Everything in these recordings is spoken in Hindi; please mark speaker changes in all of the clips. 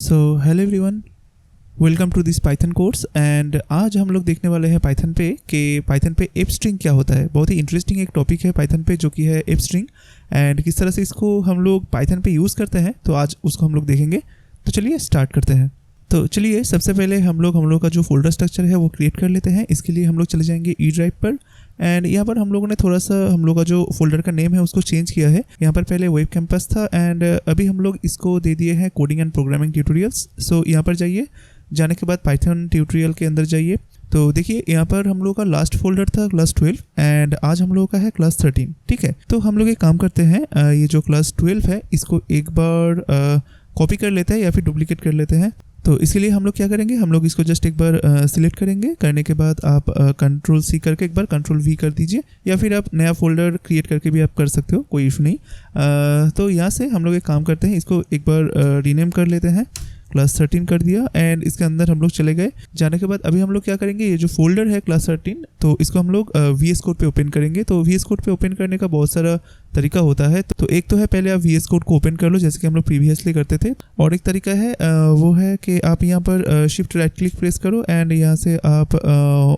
Speaker 1: Hello everyone, welcome to this Python course. And आज हम लोग देखने वाले हैं पाइथन पे कि पाइथन पे एफ स्ट्रिंग क्या होता है। बहुत ही इंटरेस्टिंग एक टॉपिक है पाइथन पे जो कि है एफ स्ट्रिंग, एंड किस तरह से इसको हम लोग पाइथन पे यूज़ करते हैं, तो आज उसको हम लोग देखेंगे। तो चलिए स्टार्ट करते हैं। तो चलिए सबसे पहले हम लोग का जो फोल्डर स्ट्रक्चर है वो क्रिएट कर लेते हैं। इसके लिए हम लोग चले जाएंगे ई ड्राइव पर, एंड यहाँ पर हम लोगों ने थोड़ा सा हम लोग का जो फोल्डर का नेम है उसको चेंज किया है। यहाँ पर पहले वेब कैंपस था एंड अभी हम लोग इसको दे दिए हैं कोडिंग एंड प्रोग्रामिंग ट्यूटोरियल्स। सो यहाँ पर जाइए, जाने के बाद पाइथन ट्यूटोरियल के अंदर जाइए। तो देखिए यहाँ पर हम लोग का लास्ट फोल्डर था क्लास 12 एंड आज हम लोग का है क्लास 13। ठीक है, तो हम लोग एक काम करते हैं, ये जो क्लास 12 है इसको एक बार कॉपी कर लेते हैं या फिर डुप्लीकेट कर लेते हैं। तो इसके लिए हम लोग क्या करेंगे, हम लोग इसको जस्ट एक बार सिलेक्ट करेंगे। करने के बाद आप कंट्रोल सी करके एक बार कंट्रोल वी कर दीजिए, या फिर आप नया फोल्डर क्रिएट करके भी आप कर सकते हो, कोई इशू नहीं। तो यहाँ से हम लोग एक काम करते हैं, इसको एक बार रीनेम कर लेते हैं। क्लास 13 कर दिया एंड इसके अंदर हम लोग चले गए। जाने के बाद अभी हम लोग क्या करेंगे, ये जो फोल्डर है क्लास 13, तो इसको हम लोग VS कोड पे ओपन करेंगे। तो VS कोड पे ओपन करने का बहुत सारा तरीका होता है। तो एक तो है पहले आप VS कोड को ओपन कर लो, जैसे कि हम लोग प्रीवियसली करते थे। और एक तरीका है वो है कि आप यहाँ पर शिफ्ट राइट क्लिक प्रेस करो एंड यहाँ से आप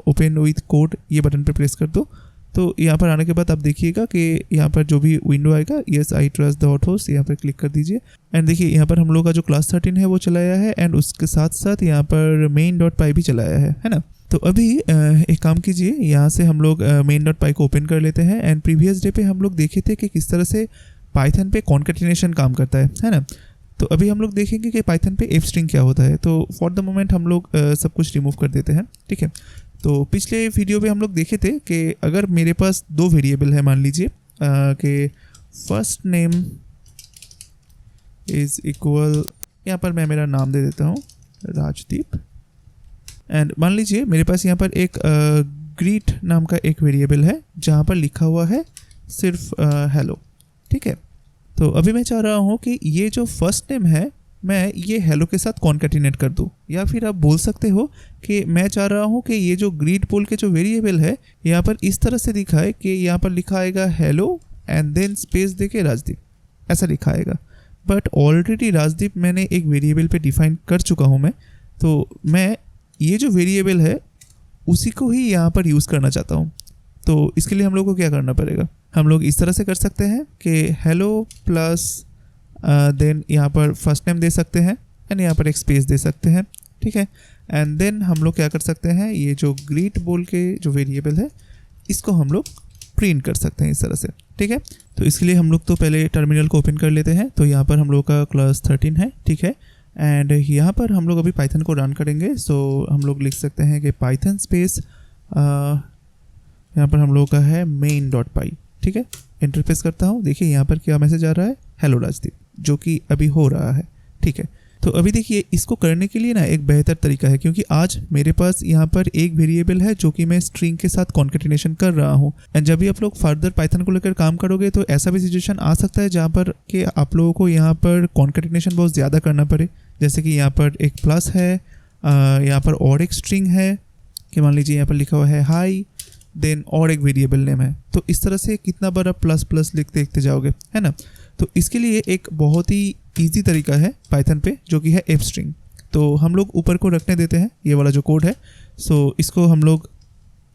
Speaker 1: ओपन विथ कोड ये बटन पर प्रेस कर दो। तो यहाँ पर आने के बाद आप देखिएगा कि यहाँ पर जो भी विंडो आएगा, yes I trust the hot host, यहाँ पर क्लिक कर दीजिए। एंड देखिए यहाँ पर हम लोग का जो क्लास 13 है वो चलाया है एंड उसके साथ साथ यहाँ पर main.py भी चलाया है ना। तो अभी एक काम कीजिए, यहाँ से हम लोग main.py को ओपन कर लेते हैं। एंड प्रीवियस डे पे हम लोग देखे थे कि किस तरह से पाइथन पे कॉन्केटिनेशन काम करता है ना। तो अभी हम लोग देखेंगे कि पाइथन पे एफ स्ट्रिंग क्या होता है। तो फॉर द मोमेंट हम लोग सब कुछ रिमूव कर देते हैं। ठीक है, तो पिछले वीडियो में हम लोग देखे थे कि अगर मेरे पास दो वेरिएबल है, मान लीजिए कि फर्स्ट नेम इज़ इक्वल, यहाँ पर मैं मेरा नाम दे देता हूँ राजदीप, एंड मान लीजिए मेरे पास यहाँ पर एक ग्रीट नाम का एक वेरिएबल है जहाँ पर लिखा हुआ है सिर्फ हेलो। ठीक है, तो अभी मैं चाह रहा हूँ कि ये जो फर्स्ट नेम है मैं ये हेलो के साथ कॉन्केटिनेट कर दूँ, या फिर आप बोल सकते हो कि मैं चाह रहा हूँ कि ये जो ग्रीट बोल के जो वेरिएबल है यहाँ पर इस तरह से दिखाए कि यहाँ पर लिखा आएगा हेलो एंड देन स्पेस दे के राजदीप, ऐसा लिखा आएगा। बट ऑलरेडी राजदीप मैंने एक वेरिएबल पे डिफाइन कर चुका हूँ मैं, तो मैं ये जो वेरिएबल है उसी को ही यहाँ पर यूज़ करना चाहता हूँ। तो इसके लिए हम लोग को क्या करना पड़ेगा, हम लोग इस तरह से कर सकते हैं कि हेलो प्लस देन यहाँ पर फर्स्ट नेम दे सकते हैं एंड यहाँ पर एक स्पेस दे सकते हैं। ठीक है, एंड देन हम लोग क्या कर सकते हैं, ये जो ग्रीट बोल के जो वेरिएबल है इसको हम लोग प्रिंट कर सकते हैं इस तरह से। ठीक है, तो इसके लिए हम लोग तो पहले टर्मिनल को ओपन कर लेते हैं। तो यहाँ पर हम लोग का क्लास 13 है। ठीक है, एंड यहाँ पर हम लोग अभी पाइथन को रन करेंगे। सो हम लोग लिख सकते हैं कि पाइथन स्पेस, यहाँ पर हम लोग का है main.py। ठीक है, एंटर प्रेस करता हूँ। देखिए यहाँ पर क्या मैसेज आ रहा है, हेलो राजदीप, जो कि अभी हो रहा है। ठीक है, तो अभी देखिए इसको करने के लिए ना एक बेहतर तरीका है, क्योंकि आज मेरे पास यहाँ पर एक वेरिएबल है जो कि मैं स्ट्रिंग के साथ कॉन्केटिनेशन कर रहा हूँ। एंड जब भी आप लोग फर्दर पाइथन को लेकर काम करोगे तो ऐसा भी सिचुएशन आ सकता है जहाँ पर कि आप लोगों को यहाँ पर कॉन्केटिनेशन बहुत ज़्यादा करना पड़े। जैसे कि यहाँ पर एक प्लस है, यहाँ पर और एक स्ट्रिंग है कि मान लीजिए यहाँ पर लिखा हुआ है हाई, देन और एक वेरिएबल नेम है। तो इस तरह से कितना बार आप प्लस प्लस लिखते जाओगे, है ना। तो इसके लिए एक बहुत ही इजी तरीका है पाइथन पे जो कि है एफ स्ट्रिंग। तो हम लोग ऊपर को रखने देते हैं ये वाला जो कोड है। सो इसको हम लोग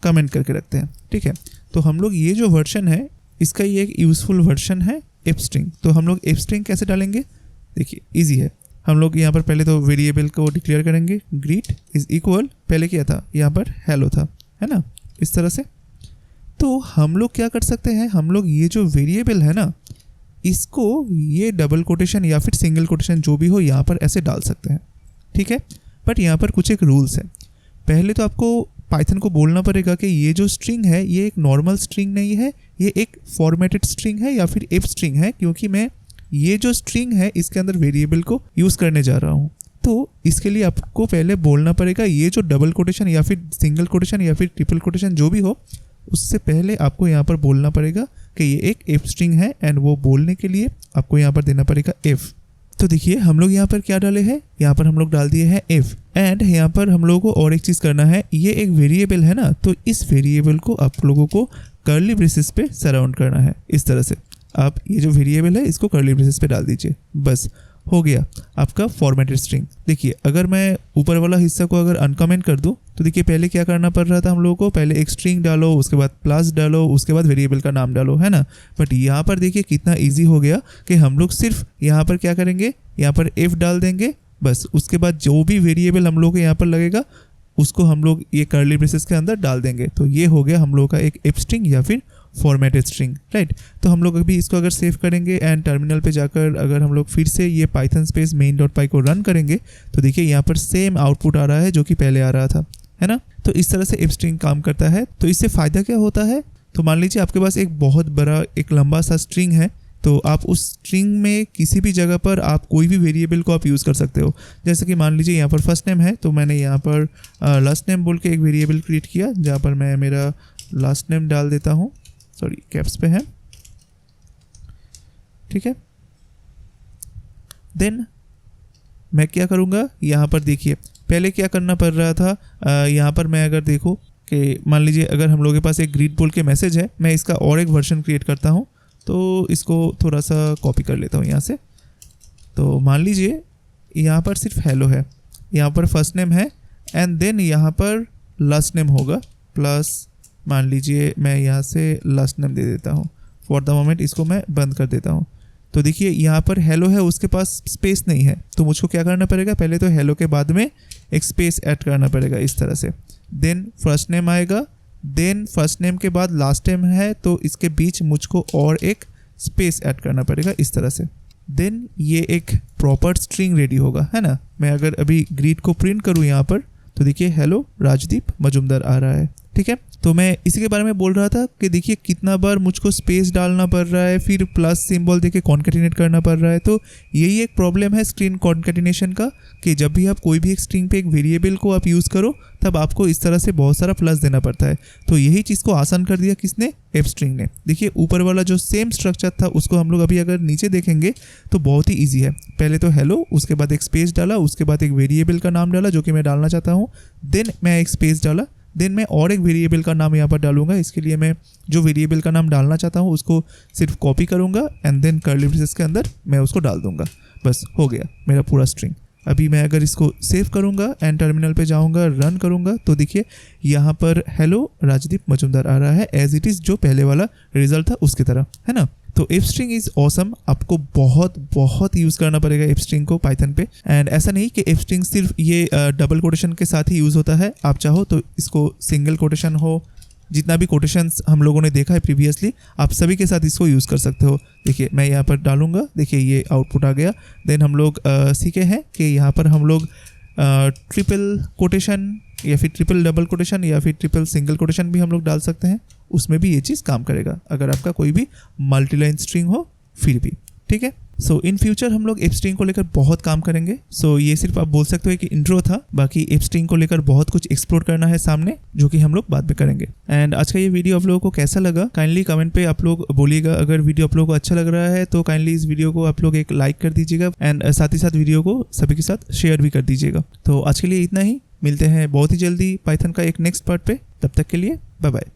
Speaker 1: कमेंट करके रखते हैं। ठीक है, तो हम लोग ये जो वर्जन है इसका ये एक यूज़फुल वर्जन है एफ स्ट्रिंग। तो हम लोग एफ स्ट्रिंग कैसे डालेंगे, देखिए ईजी है। हम लोग यहाँ पर पहले तो वेरिएबल को डिक्लेयर करेंगे, ग्रीट इज़ इक्वल, पहले क्या था यहाँ पर हेलो था, है ना, इस तरह से। तो हम लोग क्या कर सकते हैं, हम लोग ये जो वेरिएबल है ना इसको ये डबल कोटेशन या फिर सिंगल कोटेशन जो भी हो यहाँ पर ऐसे डाल सकते हैं। ठीक है, बट यहाँ पर कुछ एक रूल्स है। पहले तो आपको पाइथन को बोलना पड़ेगा कि ये जो स्ट्रिंग है ये एक नॉर्मल स्ट्रिंग नहीं है, ये एक फॉर्मेटेड स्ट्रिंग है या फिर एफ स्ट्रिंग है, क्योंकि मैं ये जो स्ट्रिंग है इसके अंदर वेरिएबल को यूज़ करने जा रहा हूँ। तो इसके लिए आपको पहले बोलना पड़ेगा ये जो डबल कोटेशन या फिर सिंगल कोटेशन या फिर ट्रिपल कोटेशन जो भी हो, उससे पहले आपको यहाँ पर बोलना पड़ेगा कि ये एक एफ स्ट्रिंग है, एंड वो बोलने के लिए आपको यहाँ पर देना पड़ेगा एफ। तो देखिए हम लोग यहाँ पर क्या डाले हैं, यहाँ पर हम लोग डाल दिए हैं एफ। एंड यहाँ पर हम लोगों को और एक चीज़ करना है, ये एक वेरिएबल है ना, तो इस वेरिएबल को आप लोगों को कर्ली ब्रेसेस पे सराउंड करना है। इस तरह से आप ये जो वेरिएबल है इसको कर्ली ब्रेसेस पे डाल दीजिए बस। हो गया आपका फॉर्मेटेड स्ट्रिंग। देखिए अगर मैं ऊपर वाला हिस्सा को अगर अनकमेंट कर दूं तो देखिए पहले क्या करना पड़ रहा था हम लोगों को, पहले एक स्ट्रिंग डालो, उसके बाद प्लस डालो, उसके बाद वेरिएबल का नाम डालो, है ना। बट यहाँ पर देखिए कितना ईजी हो गया कि हम लोग सिर्फ यहाँ पर क्या करेंगे, यहाँ पर एफ डाल देंगे बस, उसके बाद जो भी वेरिएबल हम लोग को यहाँ पर लगेगा उसको हम लोग ये कर्ली ब्रेसेस के अंदर डाल देंगे। तो ये हो गया हम लोग का एक एफ स्ट्रिंग या फिर फॉर्मेटेड स्ट्रिंग, राइट। तो हम लोग अभी इसको अगर सेव करेंगे एंड टर्मिनल पे जाकर अगर हम लोग फिर से ये पाइथन स्पेस main.py को रन करेंगे तो देखिए यहाँ पर सेम आउटपुट आ रहा है जो कि पहले आ रहा था, है ना। तो इस तरह से एफ स्ट्रिंग काम करता है। तो इससे फ़ायदा क्या होता है, तो मान लीजिए आपके पास एक बहुत बड़ा एक लंबा सा स्ट्रिंग है, तो आप उस स्ट्रिंग में किसी भी जगह पर आप कोई भी वेरिएबल को आप यूज़ कर सकते हो। जैसे कि मान लीजिए यहाँ पर फर्स्ट नेम है, तो मैंने यहाँ पर लास्ट नेम बोल के एक वेरिएबल क्रिएट किया जहाँ पर मैं मेरा लास्ट नेम डाल देता हूँ, सॉरी कैप्स पे है, ठीक है। देन मैं क्या करूँगा, यहाँ पर देखिए पहले क्या करना पड़ रहा था, यहाँ पर मैं अगर देखूँ कि मान लीजिए अगर हम लोगों के पास एक ग्रीट बोल के मैसेज है, मैं इसका और एक वर्जन क्रिएट करता हूँ। तो इसको थोड़ा सा कॉपी कर लेता हूँ यहाँ से। तो मान लीजिए यहाँ पर सिर्फ हेलो है, यहाँ पर फर्स्ट नेम है एंड देन यहाँ पर लास्ट नेम होगा प्लस, मान लीजिए मैं यहाँ से लास्ट नेम दे देता हूँ। फॉर द मोमेंट इसको मैं बंद कर देता हूँ। तो देखिए यहाँ पर हेलो है, उसके पास स्पेस नहीं है, तो मुझको क्या करना पड़ेगा, पहले तो हेलो के बाद में एक स्पेस ऐड करना पड़ेगा इस तरह से। देन फर्स्ट नेम आएगा, देन फर्स्ट नेम के बाद लास्ट नेम है तो इसके बीच मुझको और एक स्पेस ऐड करना पड़ेगा इस तरह से। देन ये एक प्रॉपर स्ट्रिंग रेडी होगा, है ना। मैं अगर अभी ग्रीट को प्रिंट करूँ यहाँ पर तो देखिए हेलो राजदीप मजुमदार आ रहा है, ठीक है। तो मैं इसी के बारे में बोल रहा था कि देखिए कितना बार मुझको स्पेस डालना पड़ रहा है, फिर प्लस सिंबल देके कॉन्केटिनेट करना पड़ रहा है। तो यही एक प्रॉब्लम है स्ट्रिंग कॉन्केटिनेशन का, कि जब भी आप कोई भी एक स्ट्रिंग पे एक वेरिएबल को आप यूज़ करो तब आपको इस तरह से बहुत सारा प्लस देना पड़ता है। तो यही चीज़ को आसान कर दिया किसने, एफ स्ट्रिंग ने। देखिए ऊपर वाला जो सेम स्ट्रक्चर था उसको हम लोग अभी अगर नीचे देखेंगे तो बहुत ही ईजी है। पहले तो हेलो, उसके बाद एक स्पेस डाला, उसके बाद एक वेरिएबल का नाम डाला जो कि मैं डालना चाहता हूँ, देन मैं एक स्पेस डाला, देन मैं और एक वेरिएबल का नाम यहाँ पर डालूंगा। इसके लिए मैं जो वेरिएबल का नाम डालना चाहता हूँ उसको सिर्फ कॉपी करूँगा एंड देन कर्ली ब्रेसेस के अंदर मैं उसको डाल दूँगा, बस हो गया मेरा पूरा स्ट्रिंग। अभी मैं अगर इसको सेव करूँगा एंड टर्मिनल पे जाऊँगा, रन करूँगा तो देखिए यहाँ पर हेलो राजदीप मजुमदार आ रहा है एज इट इज़ जो पहले वाला रिजल्ट था उसकी तरह, है ना। तो एफ स्ट्रिंग इज़ ऑसम, आपको बहुत यूज़ करना पड़ेगा एफ स्ट्रिंग को पाइथन पे। एंड ऐसा नहीं कि एफ स्ट्रिंग सिर्फ ये डबल कोटेशन के साथ ही यूज़ होता है, आप चाहो तो इसको सिंगल कोटेशन हो, जितना भी कोटेशंस हम लोगों ने देखा है प्रीवियसली, आप सभी के साथ इसको यूज़ कर सकते हो। देखिए मैं यहाँ पर डालूंगा, देखिए ये आउटपुट आ गया। देन हम लोग सीखे हैं कि यहाँ पर हम लोग ट्रिपल कोटेशन या फिर ट्रिपल डबल कोटेशन या फिर ट्रिपल सिंगल कोटेशन भी हम लोग डाल सकते हैं, उसमें भी ये चीज़ काम करेगा अगर आपका कोई भी मल्टीलाइन स्ट्रिंग हो फिर भी, ठीक है। सो इन फ्यूचर हम लोग एफ स्ट्रिंग को लेकर बहुत काम करेंगे। सो ये सिर्फ आप बोल सकते हो कि इंट्रो था, बाकी एफ स्ट्रिंग को लेकर बहुत कुछ एक्सप्लोर करना है सामने, जो कि हम लोग बाद में करेंगे। एंड आज का ये वीडियो आप लोगों को कैसा लगा काइंडली कमेंट पे आप लोग बोलिएगा। अगर वीडियो आप लोगों को अच्छा लग रहा है तो काइंडली इस वीडियो को आप लोग एक लाइक कर दीजिएगा एंड साथ ही साथ वीडियो को सभी के साथ शेयर भी कर दीजिएगा। तो आज के लिए इतना ही, मिलते हैं बहुत ही जल्दी पाइथन का एक नेक्स्ट पार्ट पे, तब तक के लिए बाय बाय।